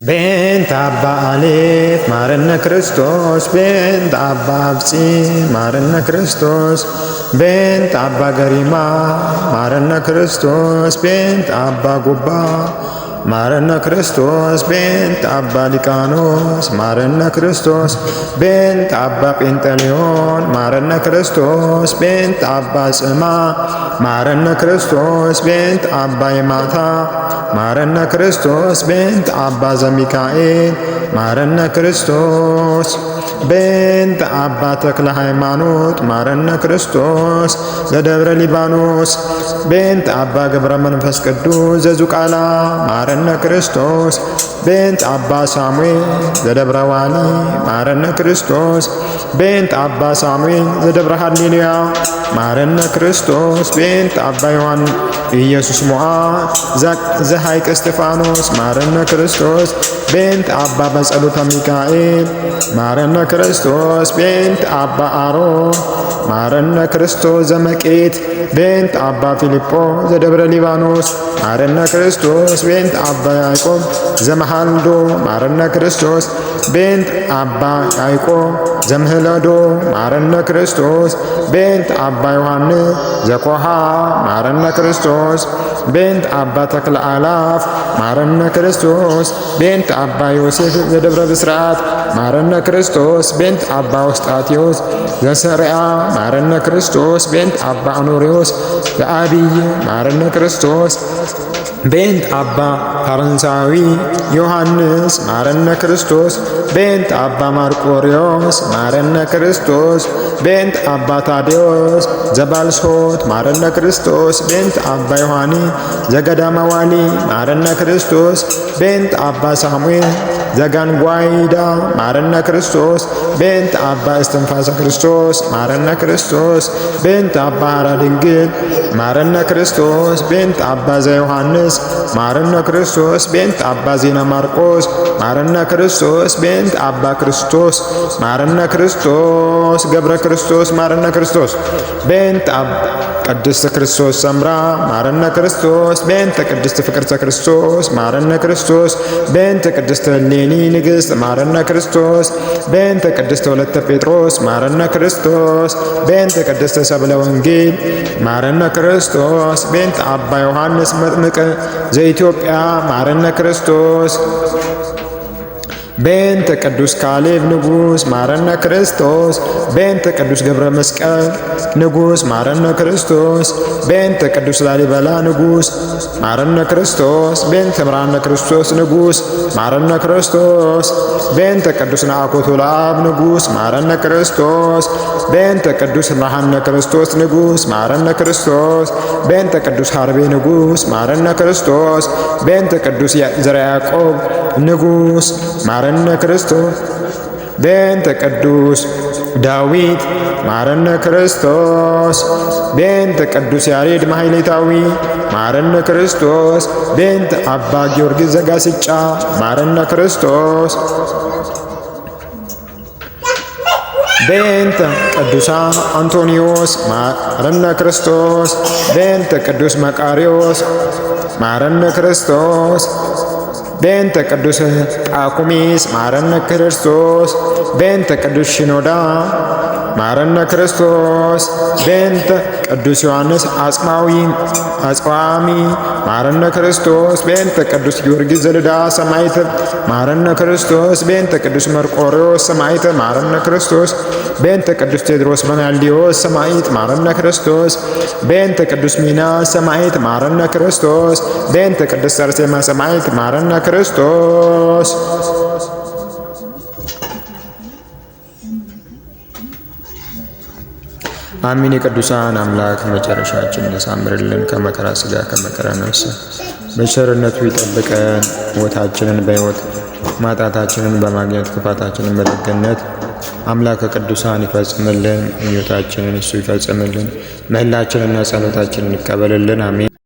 ቤንት አባ አሌፍ ማረነ ክርስቶስ ቤንት አባ አብጺ ማረነ ክርስቶስ ቤንት አባ ገሪማ ማረነ ክርስቶስ ቤንት አባ ጉባ ማረነ ክርስቶስ ቤንት አባ ሊቃኖስ ማረነ ክርስቶስ ቤንት አባ ጴንጠሌዮን ማረነ ክርስቶስ ቤንት አባ ጽማ ማረነ ክርስቶስ ቤንት አባ የማታ ማረነ ክርስቶስ ቤንት አባ ዘሚካኤል ማረነ ክርስቶስ ቤንት አባ ተክለ ሃይማኖት ማረነ ክርስቶስ ዘደብረ ሊባኖስ ቤንት አባ ገብረ መንፈስ ቅዱስ ዘዙቃላ ማረነ ክርስቶስ ቤንት አባ ሳሙኤል ዘደብረ ዋሊ ማረነ ክርስቶስ ቤንት አባ ሳሙኤል ዘደብረ ሃሌሉያ ማረነ ክርስቶስ ቤንት አባ ዮሐን ኢየሱስ ሞዓ ዘሐይቅ እስጢፋኖስ ማረነ ክርስቶስ ቤንት አባ በጸሎተ ሚካኤል ማረነ ክርስቶስ ቤንት አባ አሮን ማረነ ክርስቶስ ዘመቄት ቤንት አባ ፊልጶስ ዘደብረ ሊባኖስ ማረነ ክርስቶስ ቤንት አባ ያዕቆብ ዘመሃልዶ ማረነ ክርስቶስ ቤንት አባ ያዕቆብ ዘምህለዶ ማረነ ክርስቶስ ቤንት አባ ዮሐንስ ዘኮሃ ማረነ ክርስቶስ ቤንት አባ ተክለ አላፍ ማረነ ክርስቶስ ቤንት አባ ዮሴፍ ዘደብረ ብስራት ማረነ ክርስቶስ ቤንት አባ ውስጣቴዎስ ዘሰርያ ማረነ ክርስቶስ ቤንት አባ አኖሪዎስ ዘአብይ ማረነ ክርስቶስ ቤንት አባ ፈረንሳዊ ዮሐንስ ማረነ ክርስቶስ ቤንት አባ ማርቆሪዎስ ማረነ ክርስቶስ ቤንት አባ ታዴዎስ ዘባልሶት ማረነ ክርስቶስ ቤንት አባ ዮሐኒ ዘገዳመዋሊ ማረነ ክርስቶስ ቤንት አባ ሳሙኤል ዘጋንጓይዳ ማረነ ክርስቶስ ቤንት አባ እስትንፋሰ ክርስቶስ ማረነ ክርስቶስ ቤንት አባ ሐራ ድንግል ማረነ ክርስቶስ ቤንት አባ ዘዮሐንስ ማረነ ክርስቶስ ቤንት አባ ዜና ማርቆስ ማረነ ክርስቶስ ቤንት አባ ክርስቶስ ማረነ ክርስቶስ ገብረ ክርስቶስ ማረነ ክርስቶስ ቤንት ቅድስት ክርስቶስ ሰምራ ማረነ ክርስቶስ ቤንት ቅድስት ፍቅርተ ክርስቶስ ማረነ ክርስቶስ ቤንት ቅድስት እሌኒ ንግሥት ማረነ ክርስቶስ ቤንት ቅድስት ወለተ ጴጥሮስ ማረነ ክርስቶስ ቤንት ቅድስት ሰብለ ወንጌል ማረነ ክርስቶስ ቤንት አባ ዮሐንስ መጥምቅ ዘኢትዮጵያ ማረነ ክርስቶስ ቤንት ቅዱስ ካሌብ ንጉሥ ማረነ ክርስቶስ ቤንት ቅዱስ ገብረ መስቀል ንጉሥ ማረነ ክርስቶስ ቤንት ቅዱስ ላሊበላ ንጉሥ ማረነ ክርስቶስ ቤንት ብርሃነ ክርስቶስ ንጉሥ ማረነ ክርስቶስ ቤንት ቅዱስ ነአኩቶ ለአብ ንጉሥ ማረነ ክርስቶስ ቤንት ቅዱስ ብርሃነ ክርስቶስ ንጉሥ ማረነ ክርስቶስ ቤንት ቅዱስ ሐርቤ ንጉሥ ማረነ ክርስቶስ ቤንት ቅዱስ ዘርዓ ያዕቆብ ንጉሥ ማረነ ክርስቶስ ቤንት ቅዱስ ዳዊት ማረነ ክርስቶስ ቤንት ቅዱስ ያሬድ ማሕሌታዊ ማረነ ክርስቶስ ቤንት አባ ጊዮርጊስ ዘጋስጫ ማረነ ክርስቶስ ቤንት ቅዱስ አንቶኒዮስ ማረነ ክርስቶስ ቤንት ቅዱስ መቃርዮስ ማረነ ክርስቶስ ቤንት ቅዱስ ጳኩሚስ ማረነ ክርስቶስ ቤንት ቅዱስ ሽኖዳ ማረነ ክርስቶስ ቤንት ቅዱስ ዮሐንስ አጽዋሚ ማረነ ክርስቶስ ቤንት ቅዱስ ጊዮርጊስ ዘልዳ ሰማዕት ማረነ ክርስቶስ ቤንት ቅዱስ መርቆሬዎስ ሰማዕት ማረነ ክርስቶስ ቤንት ቅዱስ ቴዎድሮስ መናልዲዮስ ሰማዕት ማረነ ክርስቶስ ቤንት ቅዱስ ሚናስ ሰማዕት ማረነ ክርስቶስ ቤንት ቅዱስ አርሴማ ሰማዕት ማረነ ክርስቶስ አሚን። የቅዱሳን አምላክ መጨረሻችንን ያሳምርልን፣ ከመከራ ሥጋ ከመከራ ነፍስ በቸርነቱ ይጠብቀን። ሞታችንን በሕይወት ማጣታችንን በማግኘት ክፋታችንን በደግነት አምላከ ቅዱሳን ይፈጽምልን። ምኞታችንን እሱ ይፈጽምልን። ምህላችንና ጸሎታችንን ይቀበልልን። አሜን።